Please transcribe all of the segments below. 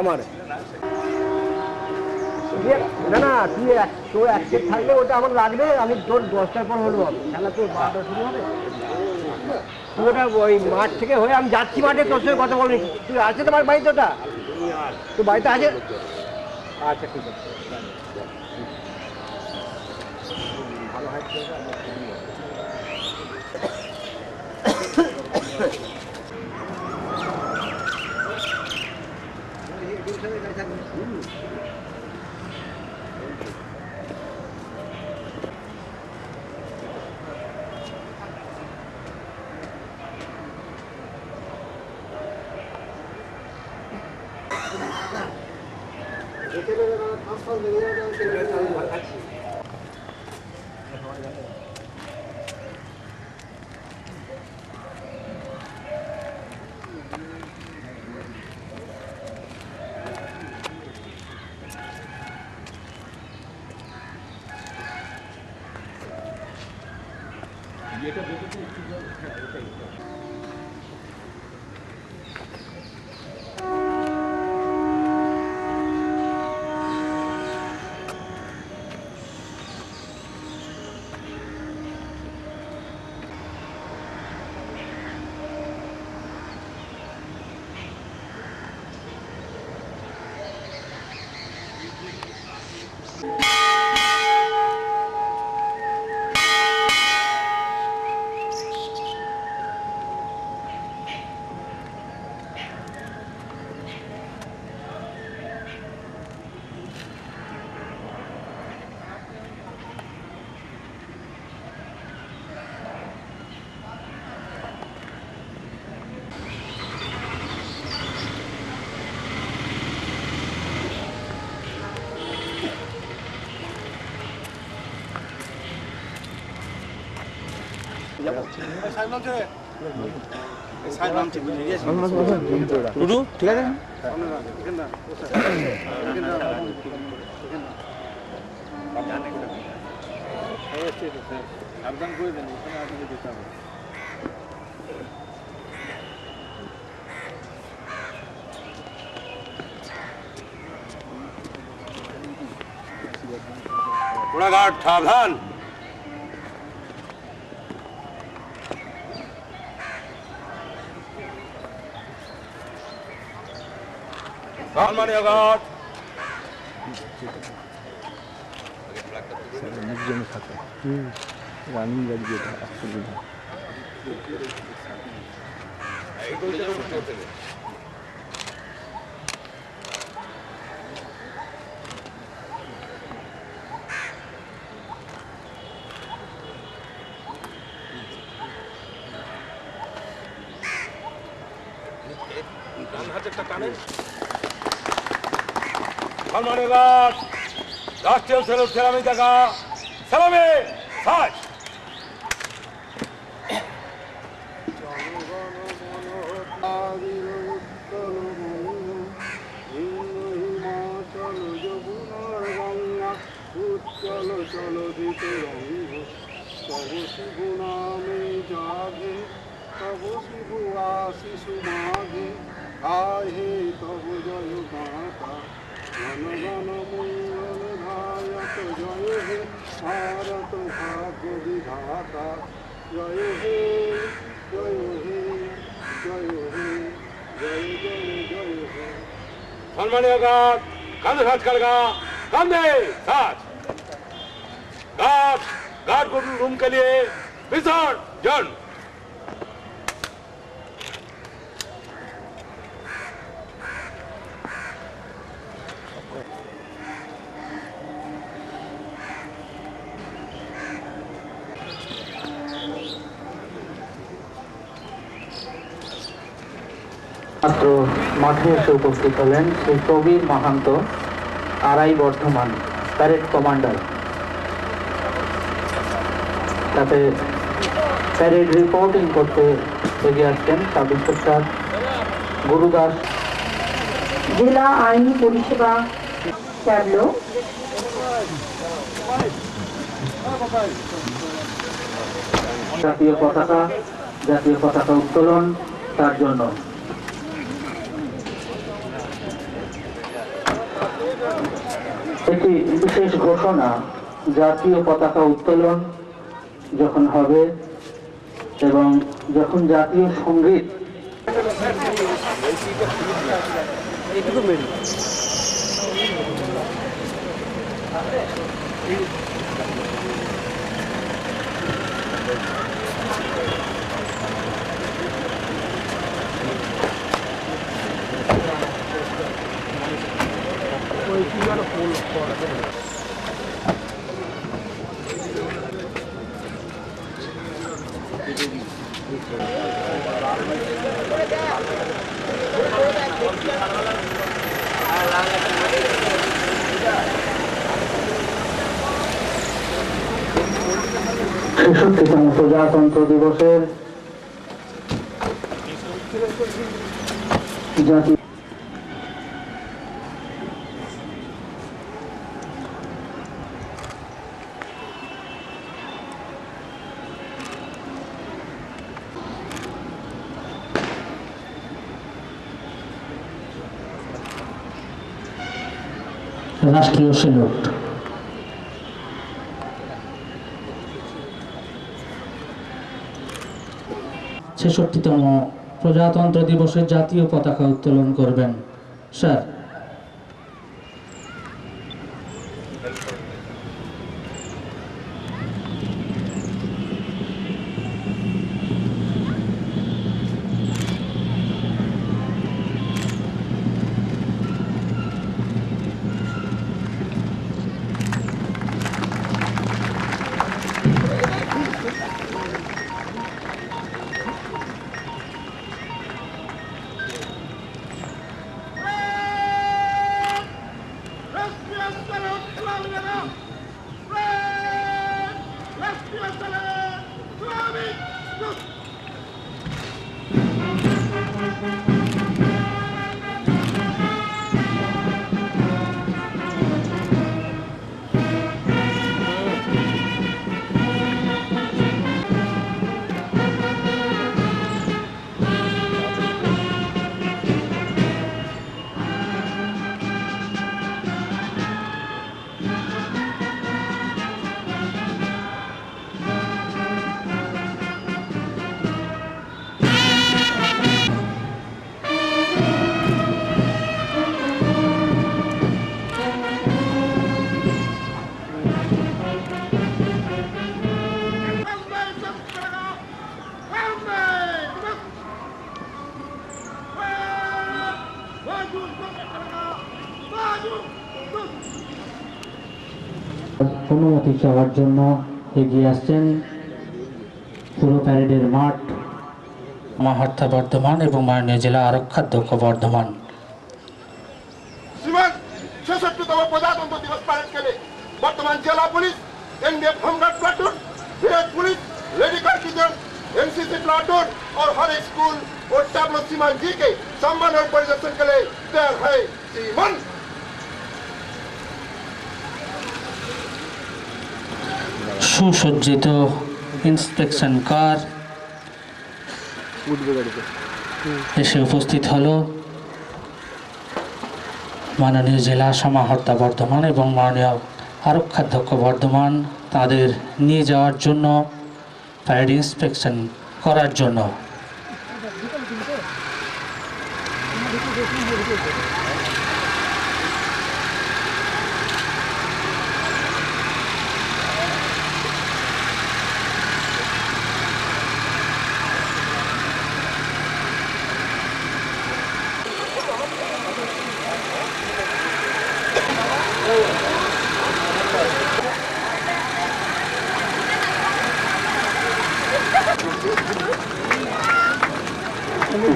আমার। না না, তুই তোর এক সেট থাকলে ওটা আমার লাগবে, আমি তোর 10টার পর হলো হবে, খেলা তোর 12টা শুরু হবে। তুই ওটা ওই মাঠ থেকে হয়ে আমি যাচ্ছি মাঠে, তোর সঙ্গে কথা বলবি। তুই আছে তোমার বাড়িতে ওটা? তোর বাড়িতে আছে? আচ্ছা ঠিক আছে, ভালো হয়। ঠিক আছে। সাবধান করে দেন, ওখানে আপনাকে যেতে হবে। ঘোড়াঘাট সাবধান। ঘাট রানিং গাড়ি যেটা অসুবিধা। ডান হাতেরটা টানেন। ঘাট রাষ্ট্রীয় সেলুট সেলামি জায়গা সেলামি সাজ। চলো চলো দিতে রঙ্গ তব শিবু নামে জাগে, তব শিবু আশিসু মাঘে, আয় হে তব জয় গাতা, ঘন ঘন মঙ্গল ধায়ক জয় হে ভারত ভাগ্য বিধাতা, জয় হে জয় হে জয় হে জয় জয় জয় হে। সম্মানীয় ঘাট কাঁধে সাজ কালগা কাঁধে সাজ। घाट घाट को रूम के लिए विसर्जन। মাত্র মাঠে এসে উপস্থিত হলেন শ্রী প্রবীর মাহান্ত, আড়াই বর্ধমান প্যারেড কমান্ডার। তাতে প্যারেড রিপোর্টিং করতে এগিয়ে আসছেন সাব ইন্সপেক্টর গুরু দাস। জেলা আইনি পরিষেবা ট্যাবলো। জাতীয় পতাকা উত্তোলন তার জন্য একটি বিশেষ ঘোষণা, জাতীয় পতাকা উত্তোলন যখন হবে এবং যখন জাতীয় সঙ্গীত ছেষট্টিতম প্রজাতন্ত্র দিবসের জাতীয় রাষ্ট্রীয় স্যালুট। ছেষট্টিতম প্রজাতন্ত্র দিবসের জাতীয় পতাকা উত্তোলন করবেন স্যার। অনুমতি চাওয়ার জন্য এগিয়ে আসছেন পুরো প্যারেডের মাঠ মহার্থা বর্ধমান এবং মাননীয় জেলা আরক্ষাধ্যক্ষ বর্ধমান। শ্রীমান 66তম প্রজাতন্ত্র দিবস প্যারেড के लिए वर्तमान जिला police, NDF home guard platoon, village police, lady Cartesian, NCC platoon और हर एक स्कूल और टैबलो श्रीमान जी के सम्मान और परिदर्शन के लिए तैयार है। श्रीमान সুসজ্জিত ইন্সপেকশন কার এসে উপস্থিত হলো মাননীয় জেলা সমাহর্তা বর্ধমান এবং মাননীয় আরক্ষাধ্যক্ষ বর্ধমান তাদের নিয়ে যাওয়ার জন্য প্যারেড ইন্সপেকশন করার জন্য।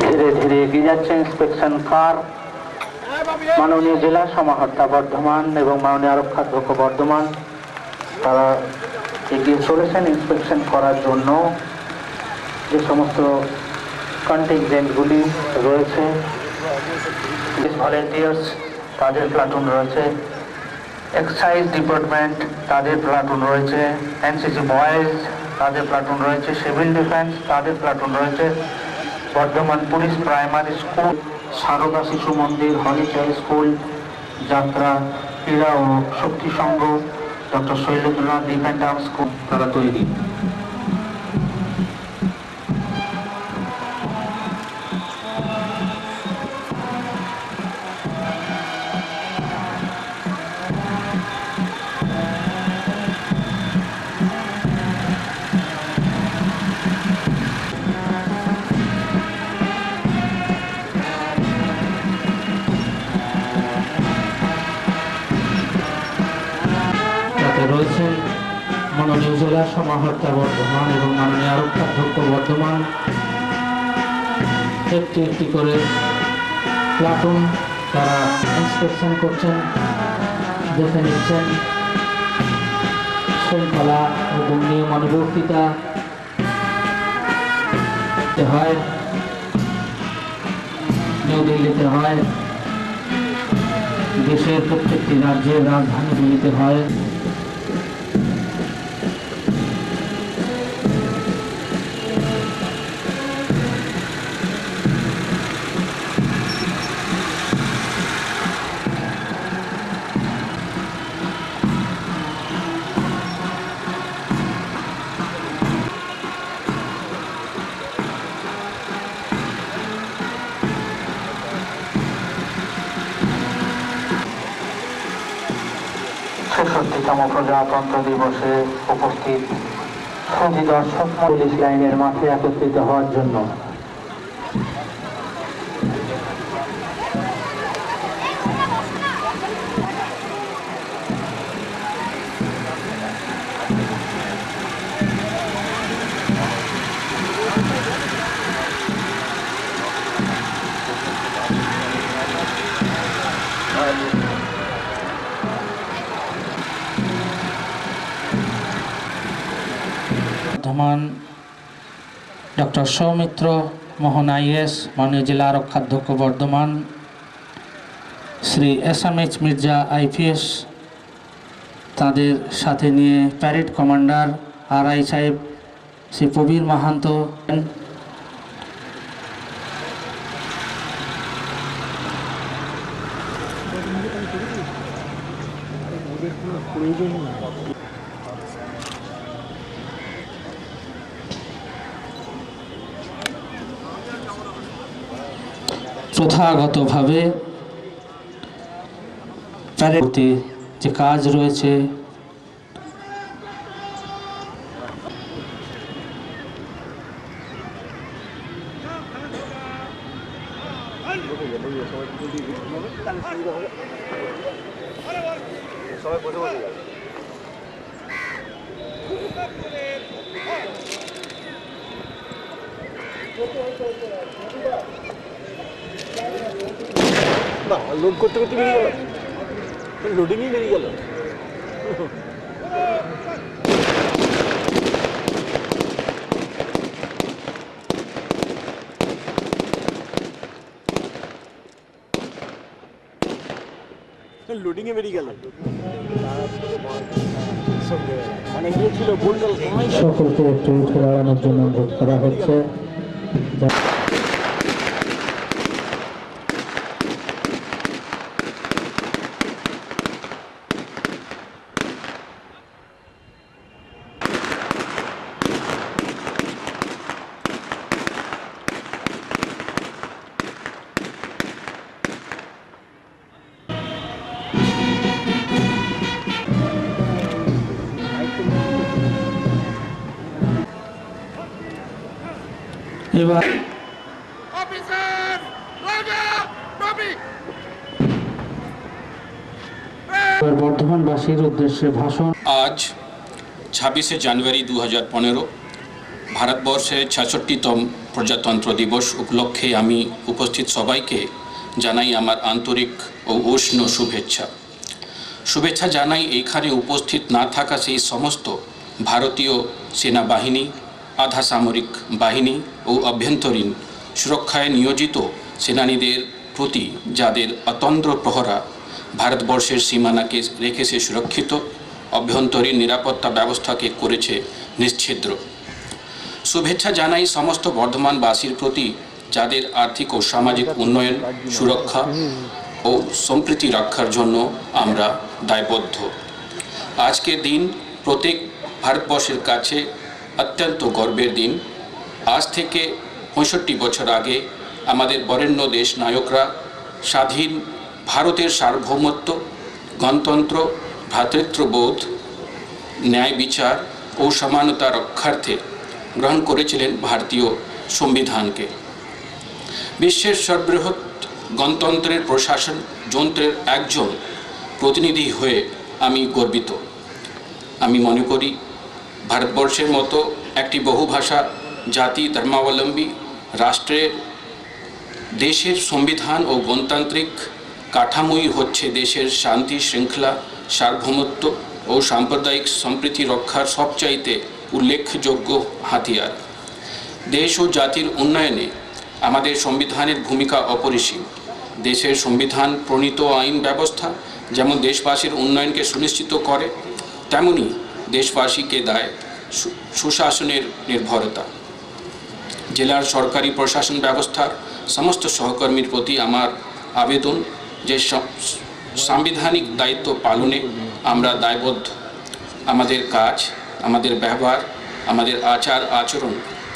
ধীরে ধীরে এগিয়ে যাচ্ছে ইন্সপেকশন কার মাননীয় জেলা সমাহর্তা বর্ধমান এবং মাননীয় আরক্ষাধ্যক্ষ বর্ধমান তারা এগিয়ে চলেছেন ইন্সপেকশন করার জন্য। যে সমস্ত কন্টিনজেন্টগুলি রয়েছে, পুলিশ ভলেন্টিয়ার্স তাদের প্লাটুন রয়েছে, এক্সাইজ ডিপার্টমেন্ট তাদের প্লাটুন রয়েছে, এনসিসি বয়েজ তাদের প্লাটুন রয়েছে, সিভিল ডিফেন্স তাদের প্লাটুন রয়েছে, Bardhaman police primary school, Sarada শিশু মন্দির, হলিচাইল্ড স্কুল, যাত্রা ক্রীড়া ও শক্তি সংঘ, ডক্টর শৈলেন্দ্রনাথ ডিফেন্ডার স্কুল তারা তৈরি। রয়েছেন মাননীয় জেলা সমাহর্তা বর্ধমান এবং মাননীয় আরক্ষাধ্যক্ষ বর্ধমান। একটি একটি করে প্লাটুন তারা ইন্সপেকশন করছেন, দেখে নিচ্ছেন শৃঙ্খলা এবং নিয়মানুবর্তিতা হয়, নিউ দিল্লিতে হয়, দেশের প্রত্যেকটি রাজ্যের রাজধানীগুলিতে হয়। ছেষট্টিতম প্রজাতন্ত্র দিবসে উপস্থিত সুধী দর্শক পুলিশ লাইনের মাঠে একত্রিত হওয়ার জন্য Bardhaman doctor Soumitra Mohan is, মাননীয় জেলা আরক্ষাধ্যক্ষ বর্ধমান, শ্রী এস.এম.এইচ. মির্জা আইপিএস, তাদের সাথে নিয়ে প্যারেড কমান্ডার আর.আই. সাহেব শ্রী প্রবীর মাহান্ত, প্রথাগতভাবে প্যারেডে যে কাজ রয়েছে লোড করতে করতে বেরিয়ে গেল, লোডিংই বেরিয়ে গেল। লোডিংয়ে বেরিয়ে গেল, মানে ইয়ে ছিল বোল্টাল। সকলকে একটু উঠে দাঁড়ানোর জন্য অনুরোধ করা হচ্ছে। এবার বর্ধমানবাসীর উদ্দেশ্যে ভাষণ। আজ 26শে জানুয়ারি 2015 ভারতবর্ষের 66তম প্রজাতন্ত্র দিবস উপলক্ষে আমি উপস্থিত সবাইকে জানাই আমার আন্তরিক ও উষ্ণ শুভেচ্ছা জানাই এইখানে উপস্থিত না থাকা সেই সমস্ত ভারতীয় সেনাবাহিনী, আধা সামরিক বাহিনী ও অভ্যন্তরীণ সুরক্ষায় নিয়োজিত সেনানীদের প্রতি, যাদের অতন্দ্র প্রহরা ভারতবর্ষের সীমানাকে রেখেছে সুরক্ষিত, অভ্যন্তরীণ নিরাপত্তা ব্যবস্থাকে করেছে নিশ্ছিদ্র। শুভেচ্ছা জানাই সমস্ত বর্ধমানবাসীর প্রতি, যাদের আর্থিক ও সামাজিক উন্নয়ন, সুরক্ষা ও ও সম্প্রীতি রক্ষার জন্য আমরা দায়বদ্ধ। আজকের দিন প্রত্যেক ভারতবর্ষের কাছে অত্যন্ত গর্বের দিন। আজ থেকে 65 বছর আগে আমাদের বরেণ্য দেশ নায়করা স্বাধীন ভারতের সার্বভৌমত্ব, গণতন্ত্র, ভ্রাতৃত্ববোধ, ন্যায় বিচার ও সমানতা রক্ষার্থে গ্রহণ করেছিলেন ভারতীয় সংবিধানকে। বিশ্বের সর্ববৃহৎ গণতন্ত্রের প্রশাসন যন্ত্রের একজন প্রতিনিধি হয়ে আমি গর্বিত। আমি মনে করি ভারতবর্ষের মতো একটি বহুভাষা জাতি ধর্মাবলম্বী রাষ্ট্রের দেশের সংবিধান ও গণতান্ত্রিক কাঠামোই হচ্ছে দেশের শান্তি শৃঙ্খলা, সার্বভৌমত্ব ও সাম্প্রদায়িক সম্প্রীতি রক্ষার সবচাইতে উল্লেখযোগ্য হাতিয়ার। দেশ ও জাতির উন্নয়নে আমাদের সংবিধানের ভূমিকা অপরিসীম। দেশের সংবিধান প্রণীত আইন ব্যবস্থা যেমন দেশবাসীর উন্নয়নকে সুনিশ্চিত করে, তেমনি দেশবাসীকে দেয় সুশাসনের নির্ভরতা। জেলার সরকারি প্রশাসন ব্যবস্থার সমস্ত সহকর্মীর প্রতি আমার আবেদন যে সাংবিধানিক দায়িত্ব পালনে আমরা দায়বদ্ধ। আমাদের কাজ, আমাদের ব্যবহার, আমাদের আচার আচরণ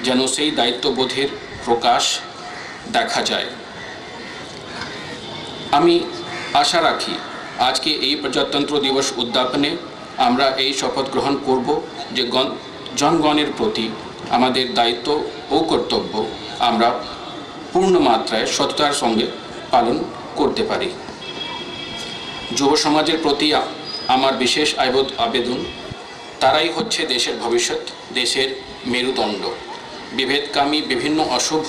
যেন সেই দায়িত্ববোধের প্রকাশ দেখা যায়। আমি আশা রাখি আজকে এই প্রজাতন্ত্র দিবস উদ্যাপনে আমরা এই শপথ গ্রহণ করব যে জনগণের প্রতি আমাদের দায়িত্ব ও কর্তব্য আমরা পূর্ণ মাত্রায় সততার সঙ্গে পালন করতে পারি। যুব সমাজের প্রতি আমার বিশেষ আবেদন, তারাই হচ্ছে দেশের ভবিষ্যৎ, দেশের মেরুদণ্ড। বিভেদকামী বিভিন্ন অশুভ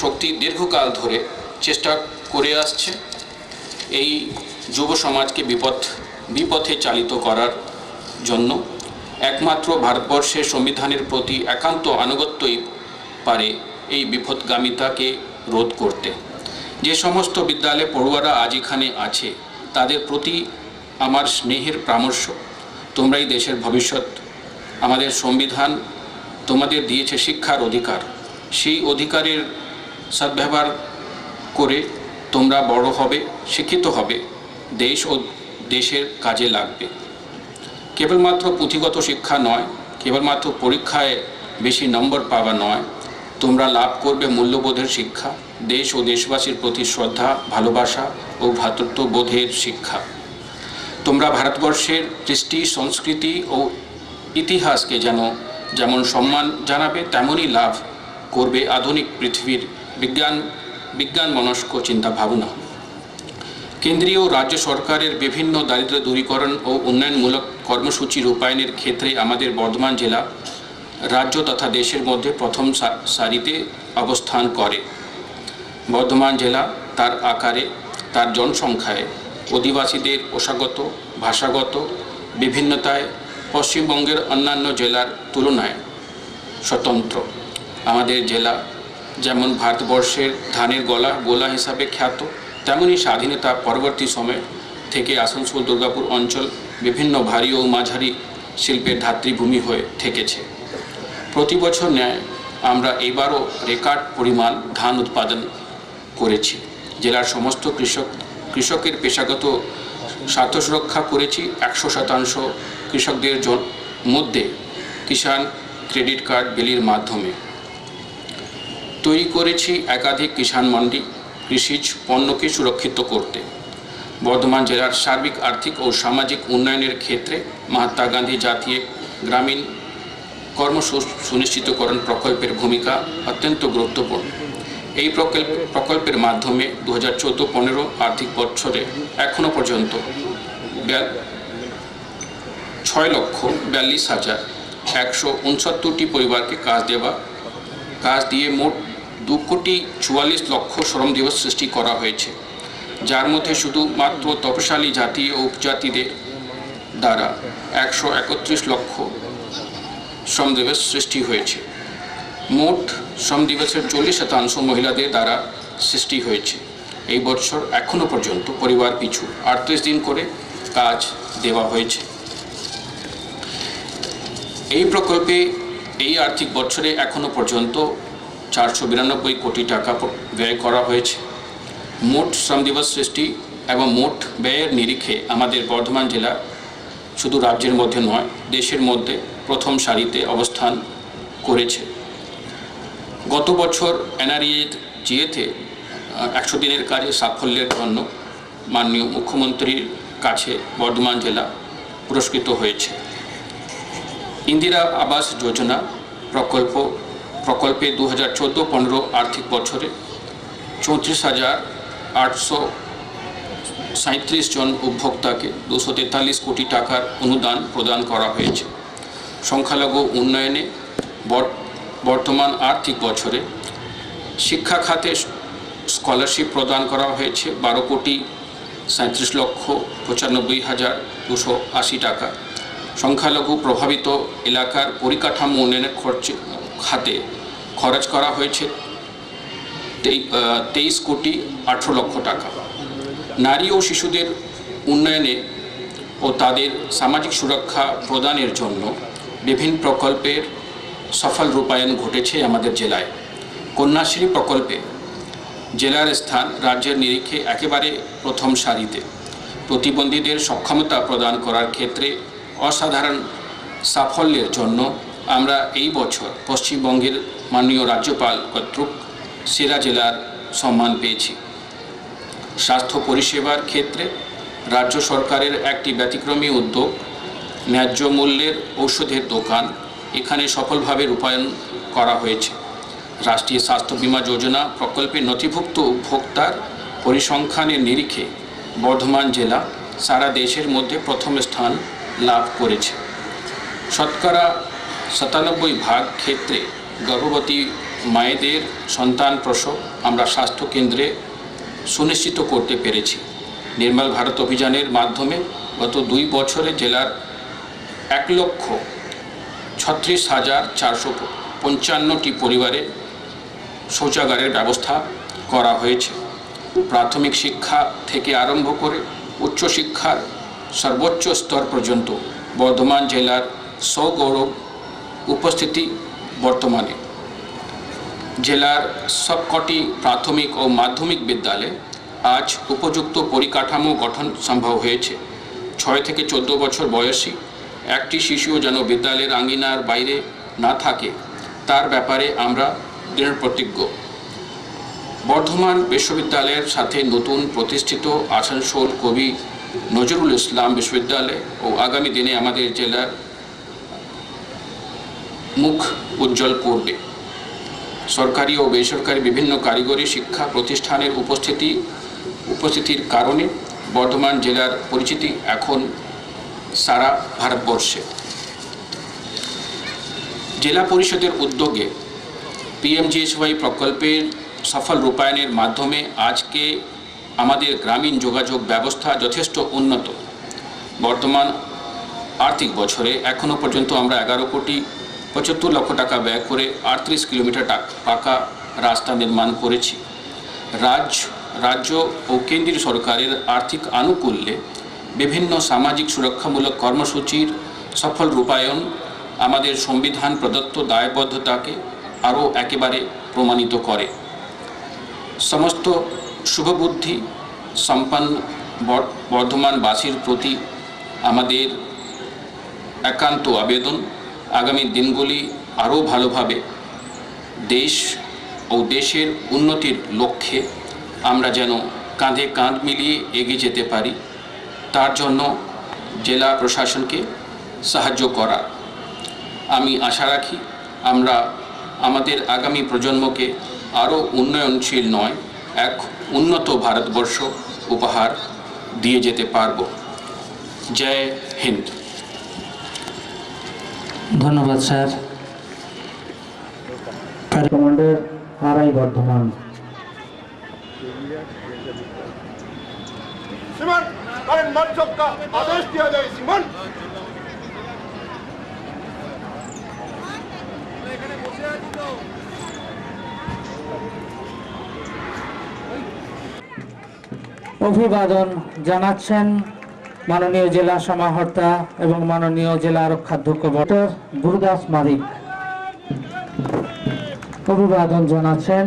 শক্তি দীর্ঘকাল ধরে চেষ্টা করে আসছে এই যুব সমাজকে বিপথে চালিত করার জন্য। একমাত্র ভারতবর্ষের সংবিধানের প্রতি একান্ত আনুগত্যই পারে এই বিপথগামিতাকে রোধ করতে। যে সমস্ত বিদ্যালয়ে পড়ুয়ারা আজ এখানে আছে তাদের প্রতি আমার স্নেহের পরামর্শ, তোমরাই দেশের ভবিষ্যৎ। আমাদের সংবিধান তোমাদের দিয়েছে শিক্ষার অধিকার, সেই অধিকারের সদ্ব্যবহার করে তোমরা বড় হবে, শিক্ষিত হবে, দেশ ও দেশের কাজে লাগবে। কেবলমাত্র পুঁথিগত শিক্ষা নয়, কেবলমাত্র পরীক্ষায় বেশি নম্বর পাওয়া নয়, তোমরা লাভ করবে মূল্যবোধের শিক্ষা, দেশ ও দেশবাসীর প্রতি শ্রদ্ধা, ভালোবাসা ও ভ্রাতৃত্ববোধের শিক্ষা। তোমরা ভারতবর্ষের কৃষ্টি, সংস্কৃতি ও ইতিহাসকে যেমন সম্মান জানাবে, তেমনই লাভ করবে আধুনিক পৃথিবীর বিজ্ঞান মনস্ক চিন্তা ভাবনা। কেন্দ্রীয় ও রাজ্য সরকারের বিভিন্ন দারিদ্র্য দূরীকরণ ও উন্নয়নমূলক কর্মসূচি রূপায়ণের ক্ষেত্রে আমাদের বর্ধমান জেলা রাজ্য তথা দেশের মধ্যে প্রথম সারিতে অবস্থান করে। বর্ধমান জেলা তার আকারে, তার জনসংখ্যায়, অধিবাসীদের পোশাকগত, ভাষাগত বিভিন্নতায় পশ্চিমবঙ্গের অন্যান্য জেলার তুলনায় স্বতন্ত্র। আমাদের জেলা যেমন ভারতবর্ষের ধানের গোলা হিসাবে খ্যাত, তেমনি স্বাধীনতা পরবর্তী সময় থেকে আসানসোল দুর্গাপুর অঞ্চল বিভিন্ন ভারী ও মাঝারি শিল্পের ধাত্রীভূমি হয়ে থেকেছে। প্রতি বছর ন্যায় আমরা এবারও রেকর্ড পরিমাণ ধান উৎপাদন করেছি। জেলার সমস্ত কৃষকের পেশাগত স্বার্থ সুরক্ষা করেছি। 100% কৃষকদের মধ্যে কিষাণ ক্রেডিট কার্ড বিলির মাধ্যমে তৈরি করেছি একাধিক কিষাণ মান্ডি কৃষিজ পণ্যকে সুরক্ষিত করতে। বর্ধমান জেলার সার্বিক আর্থিক ও সামাজিক উন্নয়নের ক্ষেত্রে মহাত্মা গান্ধী জাতীয় গ্রামীণ সুনিশ্চিতকরণ প্রকল্পের ভূমিকা অত্যন্ত গুরুত্বপূর্ণ। এই প্রকল্পের মাধ্যমে 2014-15 আর্থিক বছরে এখনও পর্যন্ত 6,42,169টি পরিবারকে কাজ দিয়ে মোট 2,44,00,000 শ্রম দিবস সৃষ্টি করা হয়েছে, যার মধ্যে শুধুমাত্র তপশালী জাতি ও উপজাতিদের দ্বারা 131 লক্ষ শ্রম দিবস সৃষ্টি হয়েছে। মোট শ্রম দিবসের 40% মহিলাদের দ্বারা সৃষ্টি হয়েছে। এই বছর এখনও পর্যন্ত পরিবার পিছু 38 দিন করে কাজ দেওয়া হয়েছে। এই প্রকল্পে এই আর্থিক বছরে এখনও পর্যন্ত 492 কোটি টাকা ব্যয় করা হয়েছে। মোট শ্রম দিবস সৃষ্টি এবং মোট ব্যয়ের নিরিখে আমাদের বর্ধমান জেলা শুধু রাজ্যের মধ্যে নয়, দেশের মধ্যে প্রথম সারিতে অবস্থান করেছে। গত বছর এনআরইএর জিএতে 100 দিনের কাজে সাফল্যের জন্য মাননীয় মুখ্যমন্ত্রীর কাছে বর্ধমান জেলা পুরস্কৃত হয়েছে। ইন্দিরা আবাস যোজনা প্রকল্পে 2014-15 আর্থিক বছরে 34,837 জন উপভোক্তাকে 243 কোটি টাকার অনুদান প্রদান করা হয়েছে। সংখ্যালঘু উন্নয়নে বর্তমান আর্থিক বছরে শিক্ষা খাতে স্কলারশিপ প্রদান করা হয়েছে 12,37,95,280 টাকা। সংখ্যালঘু প্রভাবিত এলাকার পরিকাঠামো উন্নয়নের খাতে খরচ করা হয়েছে 23,18,00,000 টাকা। নারী ও শিশুদের উন্নয়নে ও তাদের সামাজিক সুরক্ষা প্রদানের জন্য বিভিন্ন প্রকল্পের সফল রূপায়ণ ঘটেছে আমাদের জেলায়। কন্যাশ্রী প্রকল্পে জেলার স্থান রাজ্যের নিরিখে একেবারে প্রথম সারিতে। প্রতিবন্ধীদের সক্ষমতা প্রদান করার ক্ষেত্রে অসাধারণ সাফল্যের জন্য আমরা এই বছর পশ্চিমবঙ্গের মাননীয় রাজ্যপাল কর্তৃক সেরা জেলার সম্মান পেয়েছি। স্বাস্থ্য পরিষেবার ক্ষেত্রে রাজ্য সরকারের একটি ব্যতিক্রমী উদ্যোগ ন্যায্য মূল্যের ঔষধের দোকান এখানে সফলভাবে রূপায়ণ করা হয়েছে। রাষ্ট্রীয় স্বাস্থ্য বীমা যোজনা প্রকল্পে নথিভুক্ত উপভোক্তার পরিসংখ্যানের নিরিখে বর্ধমান জেলা সারা দেশের মধ্যে প্রথম স্থান লাভ করেছে। শতকরা 97% ক্ষেত্রে গর্ভবতী মায়েদের সন্তান প্রসব আমরা স্বাস্থ্যকেন্দ্রে সুনিশ্চিত করতে পেরেছি। নির্মল ভারত অভিযানের মাধ্যমে গত 2 বছরে জেলার 1,36,455টি পরিবারে শৌচাগারের ব্যবস্থা করা হয়েছে। প্রাথমিক শিক্ষা থেকে আরম্ভ করে উচ্চশিক্ষার সর্বোচ্চ স্তর পর্যন্ত বর্ধমান জেলার সগৌরব উপস্থিতি বর্তমানে। জেলার সবকটি প্রাথমিক ও মাধ্যমিক বিদ্যালয়ে আজ উপযুক্ত পরিকাঠামো গঠন সম্ভব হয়েছে। 6 থেকে 14 বছর বয়সী একটি শিশুও যেন বিদ্যালয়ের আঙ্গিনার বাইরে না থাকে তার ব্যাপারে আমরা দৃঢ়প্রতিজ্ঞ। বর্ধমান বিশ্ববিদ্যালয়ের সাথে নতুন প্রতিষ্ঠিত আসানসোল কবি নজরুল ইসলাম বিশ্ববিদ্যালয় ও আগামী দিনে আমাদের জেলার মুখ উজ্জ্বল করবে। সরকারি ও বেসরকারি বিভিন্ন কারিগরি শিক্ষা প্রতিষ্ঠানের উপস্থিতির কারণে বর্ধমান জেলার পরিচিতি এখন সারা ভারতবর্ষে। জেলা পরিষদের উদ্যোগে পিএমজিএসওয়াই প্রকল্পের সফল রূপায়ণের মাধ্যমে আজকে আমাদের গ্রামীণ যোগাযোগ ব্যবস্থা যথেষ্ট উন্নত। বর্তমান আর্থিক বছরে এখনও পর্যন্ত আমরা 11,75,00,000 টাকা ব্যয় করে 38 কিলোমিটার পাকা রাস্তা নির্মাণ করেছি। রাজ্য ও কেন্দ্রীয় সরকারের আর্থিক আনুকূল্যে বিভিন্ন সামাজিক সুরক্ষামূলক কর্মসূচির সফল রূপায়ণ আমাদের সংবিধান প্রদত্ত দায়বদ্ধতাকে আরও একেবারে প্রমাণিত করে। সমস্ত শুভবুদ্ধি সম্পন্ন বর্ধমানবাসীর প্রতি আমাদের একান্ত আবেদন, আগামী দিনগুলি আরও ভালোভাবে দেশ ও দেশের উন্নতির লক্ষ্যে আমরা যেন কাঁধে কাঁধ মিলিয়ে এগিয়ে যেতে পারি, তার জন্য জেলা প্রশাসনকে সাহায্য করা। আমি আশা রাখি আমরা আমাদের আগামী প্রজন্মকে আরও উন্নয়নশীল নয়, এক উন্নত ভারতবর্ষ উপহার দিয়ে যেতে পারব। জয় হিন্দ। ধন্যবাদ স্যার। Commander RI Bardhaman. श्रीमान कारण महोत्सव का आदेश दिया जाए। श्रीमान অভিবাদন জানাচ্ছেন মাননীয় জেলা সমাহর্তা এবং মাননীয় জেলা আরক্ষাধ্যক্ষ ডক্টর গুরুদাস মালিক। অভিবাদন জানাচ্ছেন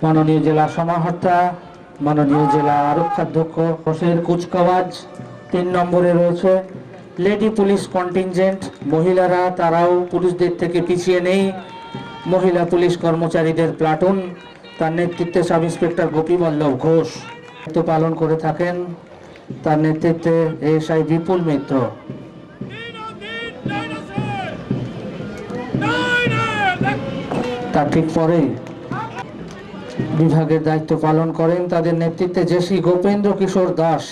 মাননীয় জেলা সমাহর্তা মাননীয় জেলা আরক্ষাধ্যক্ষ হোসেন কুচকাওয়াজ। 3 নম্বরে রয়েছে লেডি পুলিশ কন্টিনজেন্ট, মহিলারা তারাও পুরুষদের থেকে পিছিয়ে নেই, মহিলা পুলিশ কর্মচারীদের প্লাটুন, তার নেতৃত্বে সাব ইন্সপেক্টর গোপীবল্লভ ঘোষ দায়িত্ব পালন করে থাকেন, তার নেতৃত্বে এএসআই বিপুল মিত্র। তার ঠিক পরেই বিভাগের দায়িত্ব পালন করেন তাদের নেতৃত্বে জেসি গোপেন্দ্র কিশোর দাস।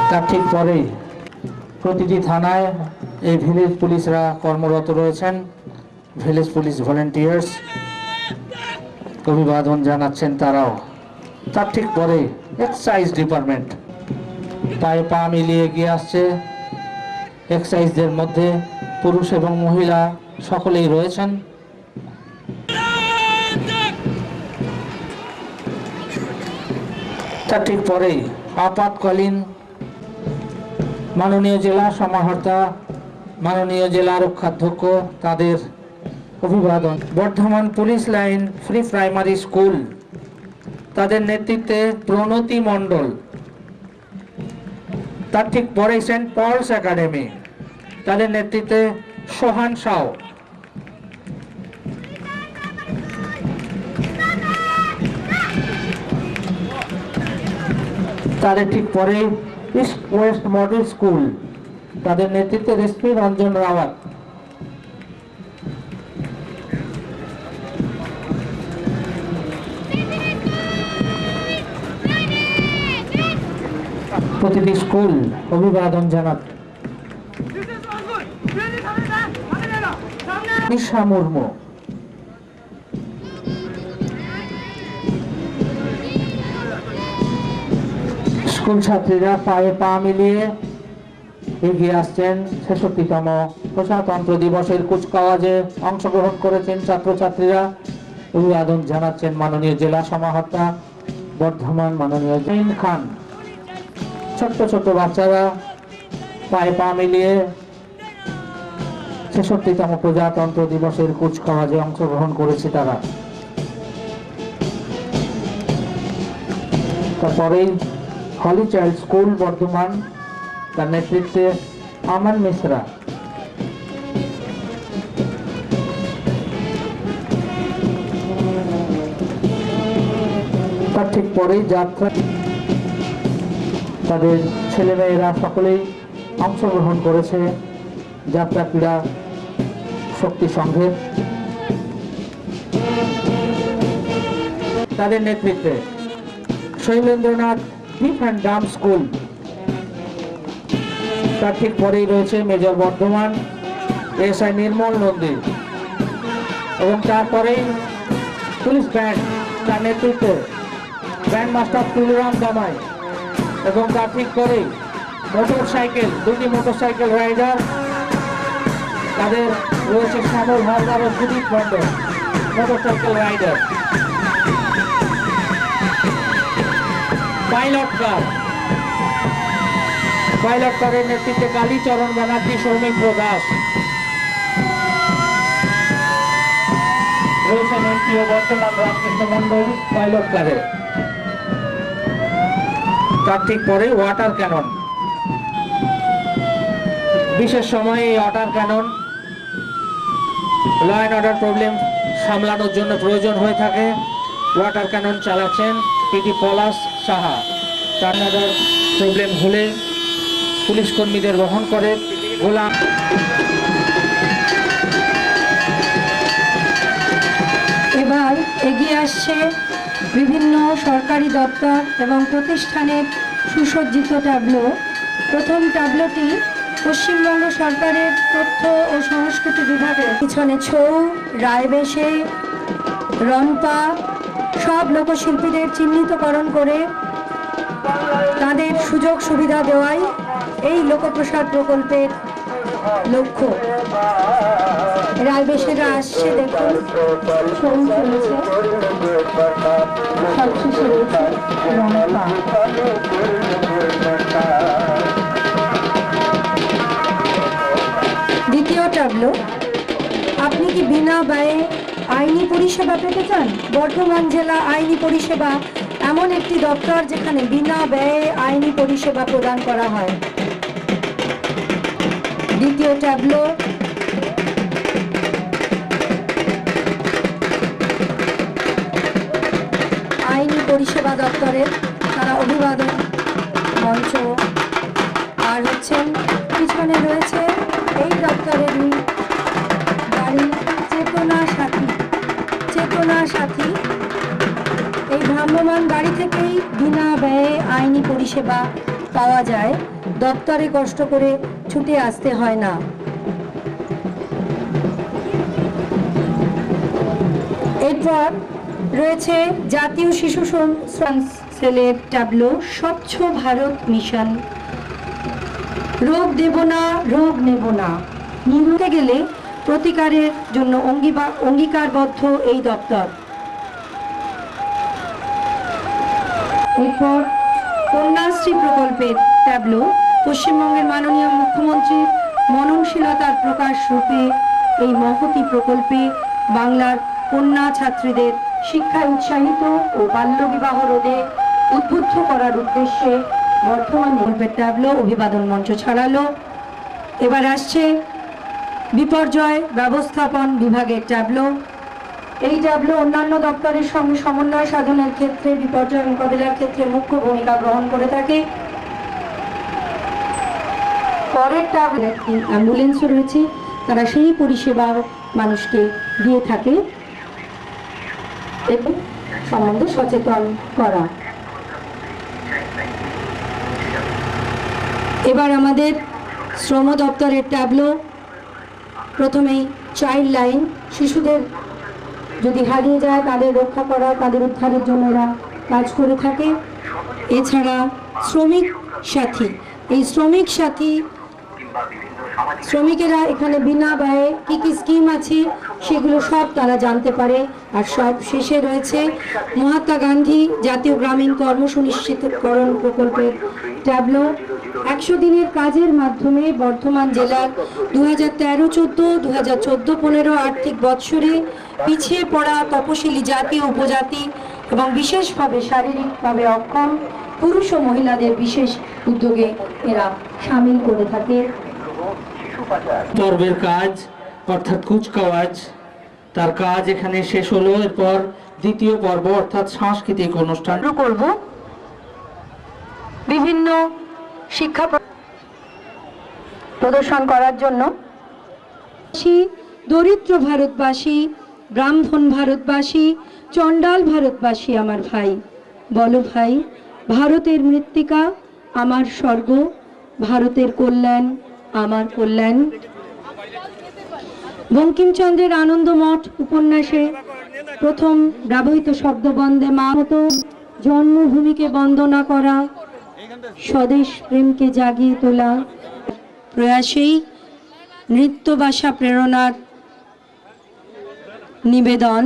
তার ঠিক পরেই প্রতিটি থানায় এই ভিলেজ পুলিশরা কর্মরত রয়েছেন, ভিলেজ পুলিশ ভলেন্টিয়ার্স, অভিবাদন জানাচ্ছেন তারাও। তার ঠিক পরে এক্সাইজ ডিপার্টমেন্ট পায়ে পা মিলিয়ে এগিয়ে আসছে। এক্সাইজদের মধ্যে পুরুষ এবং মহিলা সকলেই রয়েছেন। তার ঠিক পরেই আপাতকালীন মাননীয় জেলা সমাহর্তা, মাননীয় জেলা আরক্ষাধ্যক্ষ তাদের অভিবাদন। Bardhaman police line free primary school তাদের নেতৃত্বে প্রণতি মণ্ডল। তার ঠিক পরে সেন্ট পলস একাডেমি তাদের নেতৃত্বে সোহান সাউ। তাদের ঠিক পরে ইস্ট ওয়েস্ট মডেল স্কুল তাদের নেতৃত্বে রেসপি রঞ্জন রাওয়াত। প্রতিটি স্কুল অভিবাদন জানাত নিশা মুর্মু। স্কুল ছাত্রীরা পায়ে পা মিলিয়ে এগিয়ে আসছেন। 66তম প্রজাতন্ত্র দিবসের কুচকাওয়াজে অংশগ্রহণ করেছেন ছাত্রছাত্রীরা। অভিবাদন জানাচ্ছেন মাননীয় জেলা সমাহর্তা বর্ধমান মাননীয় জৈন খান। ছোট্ট ছোট্ট বাচ্চারা পায়ে পা মিলিয়ে 66তম প্রজাতন্ত্র দিবসের কুচকাওয়াজে অংশগ্রহণ করেছে তারা। তারপরেই হলি চাইল্ড স্কুল বর্ধমান তার নেতৃত্বে আমান মিশ্রা। তার ঠিক পরেই যাত্রা তাদের ছেলেমেয়েরা সকলেই অংশগ্রহণ করেছে যাত্রা ক্রীড়া শক্তি সংঘে। তাদের নেতৃত্বে শৈলেন্দ্রনাথ ডিফ অ্যান্ড ডাম স্কুল, তার ঠিক পরেই রয়েছে মেজর বর্ধমান এসআই নির্মল নন্দী, এবং তারপরেই পুলিশ ব্যান্ড তার নেতৃত্বে ব্যান্ড মাস্টার তুলরাম দামাই, এবং তার ঠিক পরেই মোটরসাইকেল, দুটি মোটরসাইকেল রাইডার তাদের রয়েছে শ্যামল হালদার ও Sudip Mondal motorcycle rider. Pilot কারের নেতৃত্বে কালীচরণ ব্যানার্জি, সৌমিত্র দাস রয়েছেন এমপি ও বর্তমান রামকৃষ্ণ মন্ডল পাইলট কারে। তার ঠিক পরে ওয়াটার ক্যানন, বিশেষ সময়ে এই water cannon law and order problem সামলানোর জন্য প্রয়োজন হয়ে থাকে। ওয়াটার ক্যানন চালাচ্ছেন পিটি পলাশ সাহা। তার প্রবলেম হলে পুলিশ কর্মীদের বহন করে গোলাম। এবার এগিয়ে আসছে বিভিন্ন সরকারি দপ্তর এবং প্রতিষ্ঠানের সুসজ্জিত ট্যাবলো। প্রথম ট্যাবলোটি পশ্চিমবঙ্গ সরকারের তথ্য ও সংস্কৃতি বিভাগের পিছনে ছৌ, রায়বেশে, রনপা সব লোকশিল্পীদের চিহ্নিতকরণ করে তাদের সুযোগ সুবিধা দেওয়াই এই লোকপ্রসাদ প্রকল্পের লক্ষ্য। রায়বেশেরা আসছে, দেখুন ছৌ চলেছে, সবশেষে রয়েছে রনপা। দ্বিতীয় ট্যাবলো, আপনি কি বিনা ব্যয়ে আইনি পরিষেবা পেতে চান? বর্ধমান জেলা আইনি পরিষেবা এমন একটি দপ্তর যেখানে বিনা ব্যয়ে আইনি পরিষেবা প্রদান করা হয়। দ্বিতীয় ট্যাবলো আইনি পরিষেবা দপ্তরের, তারা অভিবাদন মঞ্চ। আর হচ্ছেন পিছনে রয়েছে এই দপ্তরেরই গাড়ি চেতনা সাথী। চেতনা সাথী এই ভ্রাম্যমাণ গাড়ি থেকেই বিনা ব্যয়ে আইনি পরিষেবা পাওয়া যায়, দপ্তরে কষ্ট করে ছুটে আসতে হয় না। এরপর রয়েছে জাতীয় শিশু সেলের ট্যাবলো স্বচ্ছ ভারত মিশন। রোগ দেব না, রোগ নেব না, নিতে গেলে প্রতিকারের জন্য অঙ্গীকারবদ্ধ এই দপ্তর। এরপর কন্যাশ্রী প্রকল্পের ট্যাবলো পশ্চিমবঙ্গের মাননীয় মুখ্যমন্ত্রীর মননশীলতার প্রকাশ রূপে এই মহতী প্রকল্পে বাংলার কন্যা ছাত্রীদের শিক্ষায় উৎসাহিত ও বাল্যবিবাহ রোধে উদ্বুদ্ধ করার উদ্দেশ্যে বর্তমান প্রকল্পের ট্যাবলো অভিবাদন মঞ্চ ছাড়ালো। এবার আসছে বিপর্যয় ব্যবস্থাপন বিভাগের ট্যাবলো। এই ট্যাবলো অন্যান্য দপ্তরের সঙ্গে সমন্বয় সাধনের ক্ষেত্রে, বিপর্যয় মোকাবিলার ক্ষেত্রে মুখ্য ভূমিকা গ্রহণ করে থাকে। পরের ট্যাবলো একটি অ্যাম্বুলেন্সও রয়েছে, তারা সেই পরিষেবা মানুষকে দিয়ে থাকে এবং সম্বন্ধে সচেতন করা। এবার আমাদের শ্রম দপ্তরের ট্যাবলো। প্রথমেই চাইল্ড লাইন, শিশুদের যদি হারিয়ে যায় তাদের রক্ষা করা, তাদের উদ্ধারের জন্য এরা কাজ করে থাকে। এছাড়া শ্রমিক সাথী, এই শ্রমিক সাথী শ্রমিকেরা এখানে বিনা ব্যয়ে কি কি স্কিম আছে সেগুলো সব তারা জানতে পারে। আর সব শেষে রয়েছে মহাত্মা গান্ধী জাতীয় গ্রামীণ কর্ম সুনিশ্চিতকরণ প্রকল্পের ট্যাবলো। 100 দিনের কাজের মাধ্যমে বর্ধমান জেলার 2013-14, 2014-15 আর্থিক বৎসরে পিছিয়ে পড়া তপশিলি জাতি, উপজাতি এবং বিশেষভাবে শারীরিকভাবে অক্ষম পুরুষ ও মহিলাদের বিশেষ উদ্যোগে এরা সামিল করে থাকে। পর্বের কাজ অর্থাৎ কুচকাওয়াজ, তার কাজ এখানে শেষ হলো। এরপর দ্বিতীয় পর্ব অর্থাৎ সাংস্কৃতিক অনুষ্ঠান শুরু করব। বিভিন্ন শিক্ষা প্রদর্শন করার জন্য দরিদ্র ভারতবাসী, ব্রাহ্মণ ভারতবাসী, চণ্ডাল ভারতবাসী আমার ভাই, বলো ভাই, ভারতের মৃত্তিকা আমার স্বর্গ, ভারতের কল্যাণ আমার কল্যাণ। বঙ্কিমচন্দ্রের আনন্দমঠ উপন্যাসে প্রথম ব্যবহৃত শব্দ বন্দে মাতরম, জন্মভূমিকে বন্দনা করা, স্বদেশ প্রেমকে জাগিয়ে তোলা প্রয়াসেই নৃত্যবাসা প্রেরণার নিবেদন।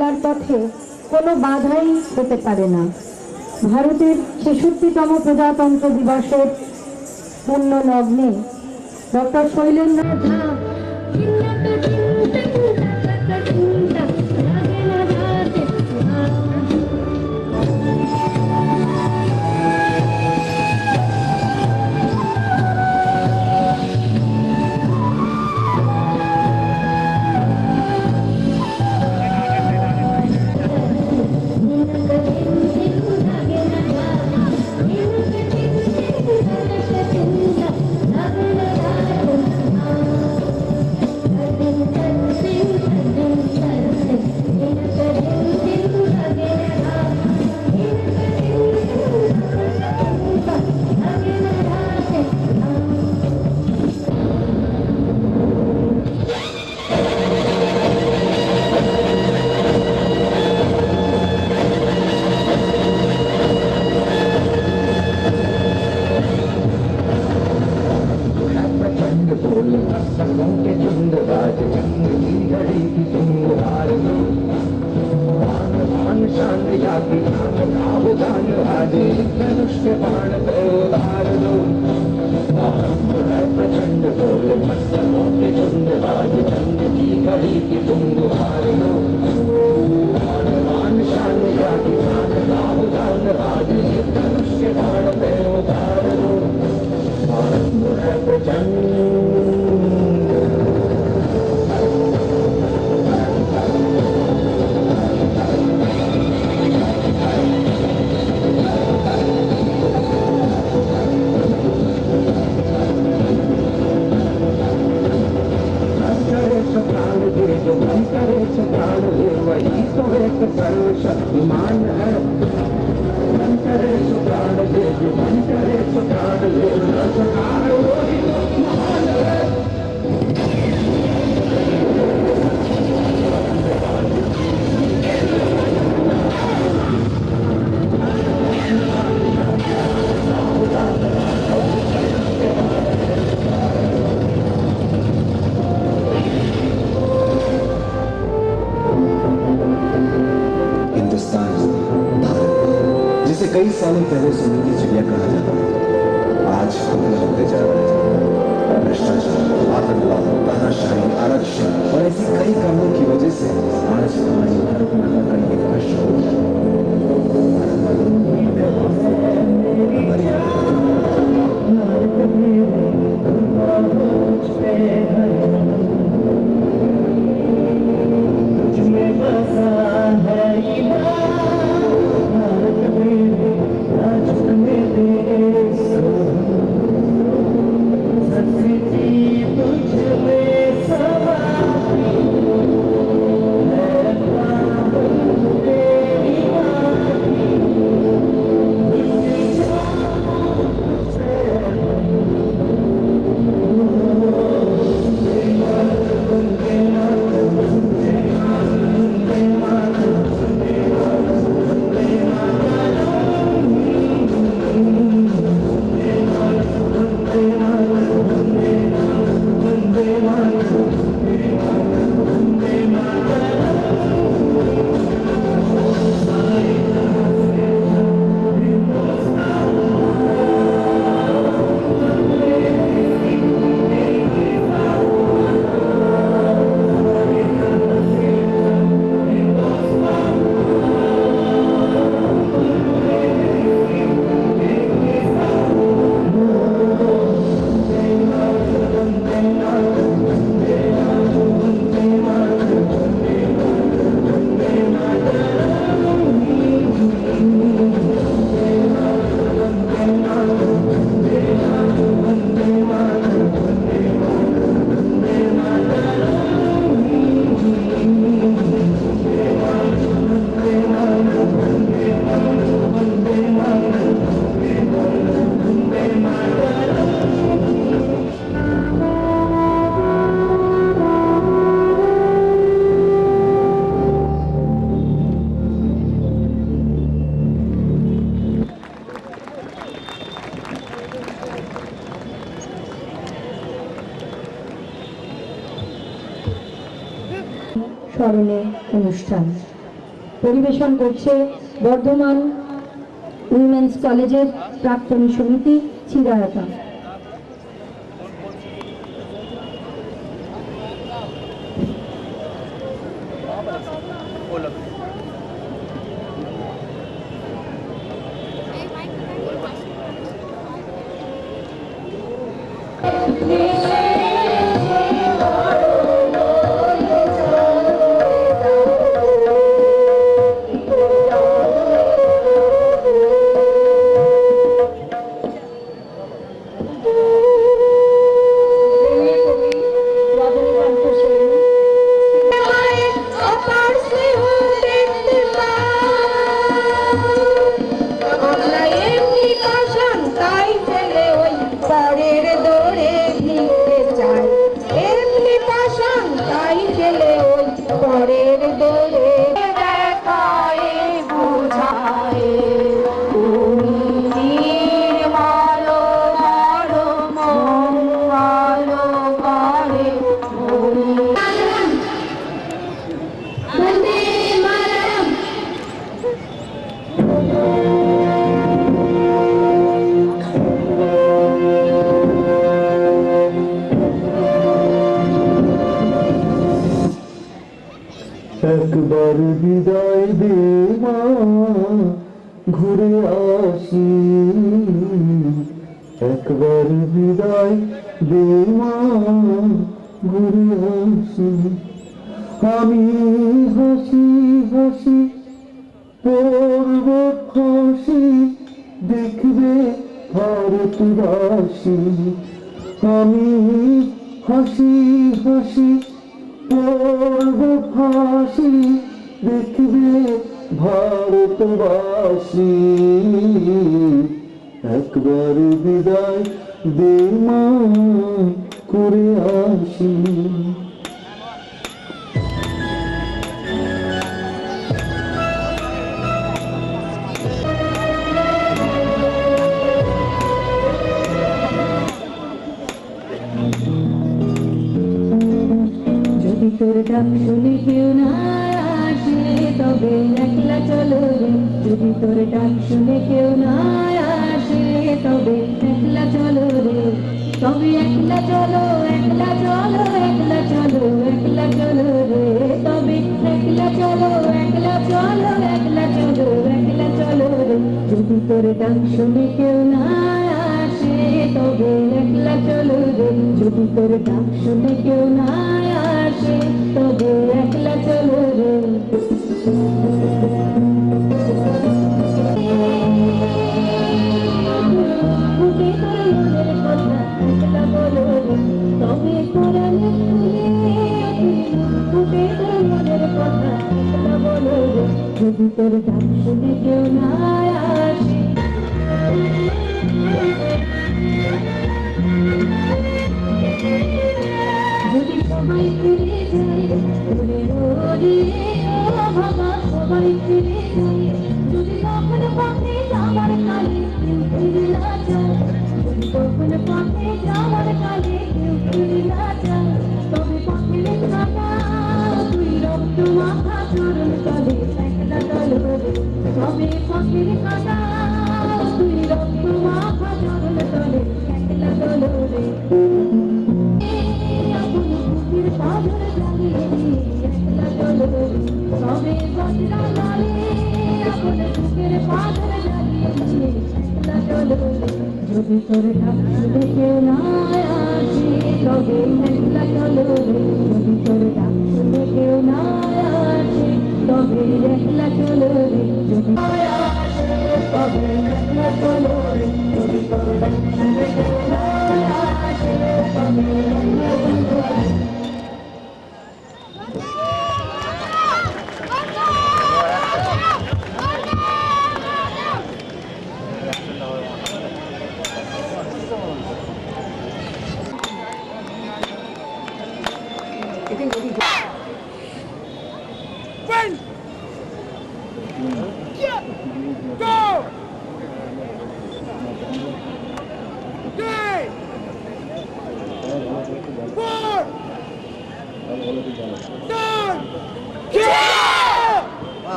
তার পথে কোনো বাধাই হতে পারে না। ভারতের 66তম প্রজাতন্ত্র দিবসের পূর্ণ লগ্নে ডক্টর শৈলেন্দ্র कई सालों पहले जमीन की चिड़िया कहा जाता था, आज खत्म होते जा रहा है। भ्रष्टाचार, आतंकवाद, तानाशाही, आरक्षण और ऐसी कई कामों की वजह से आज हमारी भारत माता का ये राष्ट्र हो गया। স্মরণে অনুষ্ঠান। পরিবেশন করছে বর্ধমান উইমেন্স কলেজের প্রাক্তনী সমিতি চিরায়তা। একবার বিদায় দে মা, ঘুরে আসি। একবার বিদায় দে মা, ঘুরে আসি। আমি হাসি হাসি পড়ব ফাঁসি, দেখবে ভারতবাসী। আমি হাসি হাসি পড়ব ফাঁসি, দেখবে ভারতবাসী। একবার বিদায় দে মা, করে আসি। যদি তোর ডাক শুনে কেউ না আসে তবে একলা চলো রে। যদি তোর ডাক শুনে কেউ না আসে তবে একলা চলো রে। তবে একলা চলো, একলা চলো, একলা চলো, একলা চলো রে। তবে একলা চলো, একলা চলো, একলা চলো, একলা চলো রে। যদি তোর ডাক শুনে কেউ না আসে তবে একলা চলো রে। যদি তোর ডাক শুনে কেউ না আসে তবে একলা চলো রে। বুকে তোর মনের কথা একলা বলো রে। তবে কোরআন খুলে বুকে তোর মনের কথা একলা বলো রে। যদি তোর ডাক শুনে কেউ না আসে যদি সবাই ফিরে যায় ওরে ওরে ও বাবা, সবাই ফিরে যায়। যদি কখনো পথে যাবার কালে কেউ ফিরে না যায়, যদি কখনো পথে যাবার কালে কেউ ফিরে না যায়, তবে পথের কাটা তুই রক্ত মাখা চরণ তলে একলা চলো রে। তবে পথের কাটা তুই রক্ত মাখা চরণ তলে একলা চলো রে। পাথর জ্বালিয়ে একলা চলো রে। তবে বজরা লালে এখন বুকের পাথর জ্বালিয়ে একলা চলো রে। যদি তোর ডাক শুনে কেউ না আসে তবে একলা চলো রে। যদি তোর ডাক শুনে কেউ না আসে তবে একলা চলো রে। যদি আসে তবে একলা চলো রে। যদি তোর ডাক শুনে কেউ না আসে তবে একলা চলো রে।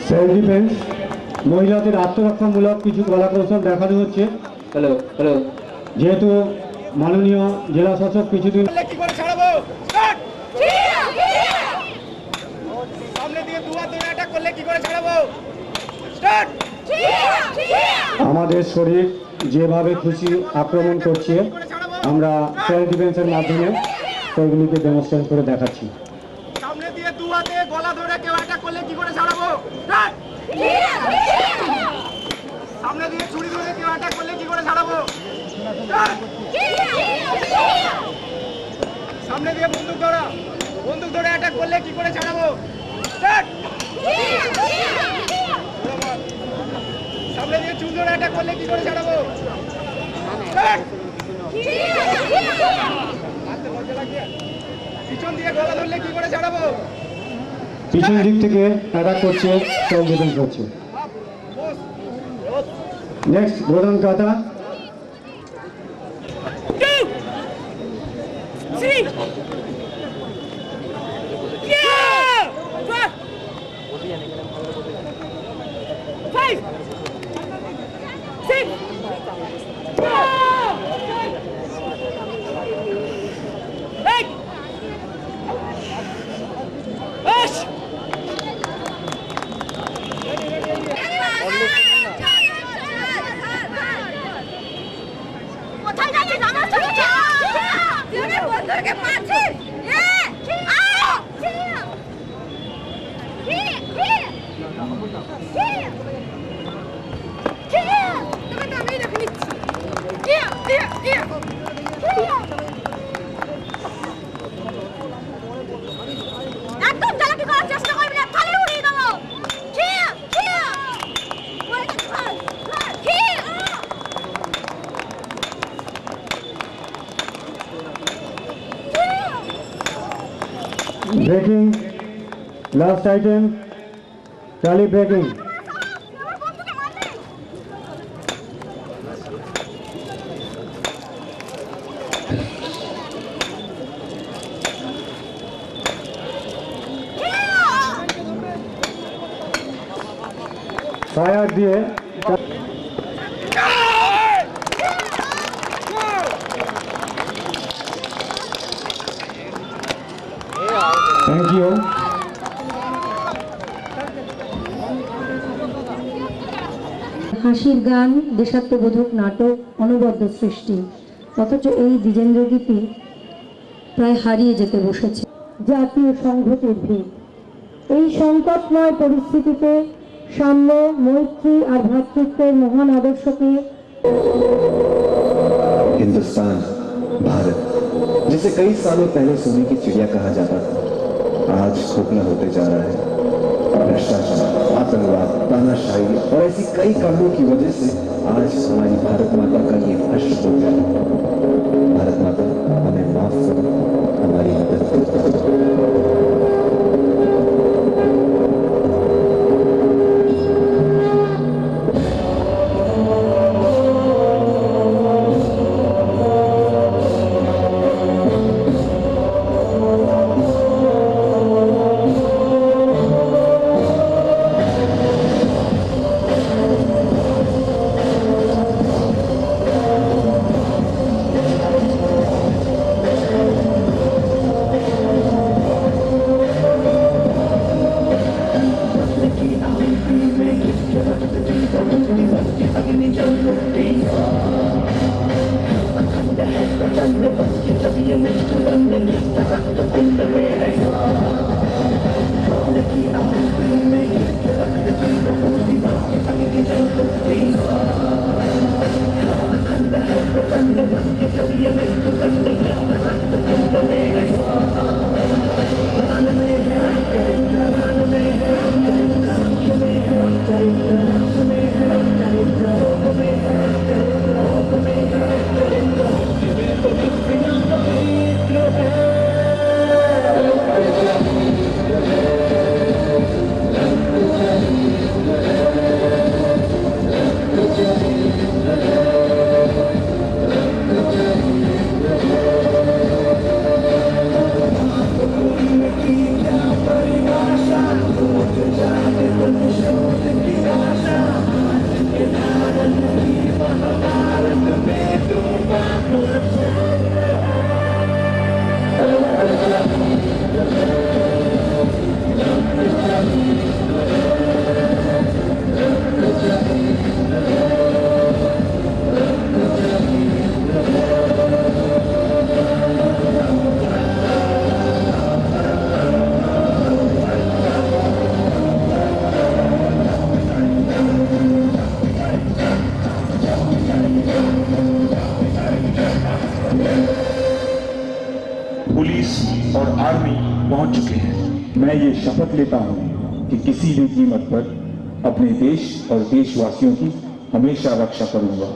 সেলফ ডিফেন্স মহিলাদের আত্মরক্ষামূলক কিছু কলা কৌশল দেখানো হচ্ছে। হ্যালো হ্যালো যেহেতু মাননীয় জেলা শাসক কিছুদিন কি করে ছাড়াবো স্টার্ট সামনে দিয়ে দুয়ার ধরে অ্যাটাক করলে কি করে ছাড়াবো স্টার্ট আমাদের শরীর যেভাবে খুশি আক্রমণ করছে আমরা সেলফ ডিফেন্সের মাধ্যমে সেগুলিকে ডেমনস্ট্রেট করে দেখাচ্ছি। সামনে দিয়ে দুয়াতে গলা ধরে কেউ অ্যাটাক করলে কি করে ছাড়াবো স্টার্ট সামনে দিয়ে ছুরি ধরে কেউ অ্যাটাক করলে কি করে ছাড়াবো স্টার্ট সামনে দিয়ে বন্দুক ধরে অ্যাটাক করলে কি করে ছাড়াবো স্টার্ট সামনে দিয়ে চুল ধরে অ্যাটাক করলে কি করে ছাড়াবো স্টার্ট পিছন দিয়ে গলা ধরলে কি করে ছাড়াবো পিছন দিক থেকে অ্যাটাক করছে, সেলফ ডিফেন্স করছে। নেক্সট প্রধান কাতা কোথায় যাচ্ছিস আমার সঙ্গে তুই বন্ধুকে মারছিস একদম চালাকি করার চেষ্টা করবি না, খালি উড়িয়ে দেবো। ব্রেকিং লাস্ট আইটেম টালি ব্রেকিং। ফায়ার দিয়ে থ্যাংক ইউ। হাসির গান, দেশাত্মবোধক নাটক, অনবদ্য সৃষ্টি, অথচ এই দ্বিজেন্দ্র গীতি প্রায় হারিয়ে যেতে বসেছে। জাতীয় সংহতির ভিত। এই সংকটময় পরিস্থিতিতে সাম্য, মৈত্রী আর ভ্রাতৃত্বের মহান আদর্শকে हिंदुस्तान भारत जिसे कई सालों पहले सोने की चिड़िया कहा जाता था, आज खोखला होते जा रहा है। भ्रष्टाचार, आतंकवाद, तानाशाही और ऐसी कई कारणों की वजह से आज हमारी भारत माता का ये हश्र हो गया। भारत माता हमें माफ करो, हमारी मदद करो। पुलिस और आर्मी पहुंच चुके हैं। मैं ये शपथ लेता हूं कि किसी भी कीमत पर अपने देश और देशवासियों की हमेशा रक्षा करूंगा।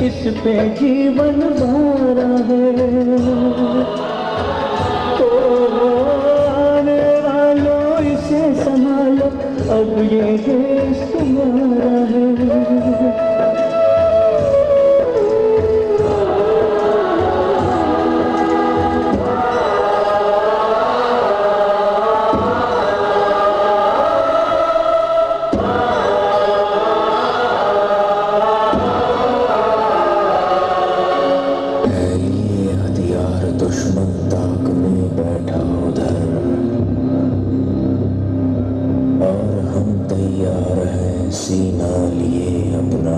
इस पे जीवन भरा है, तो आने वालों इसे संभालो, अब ये देश तुम्हारा है। सीना लिए अपना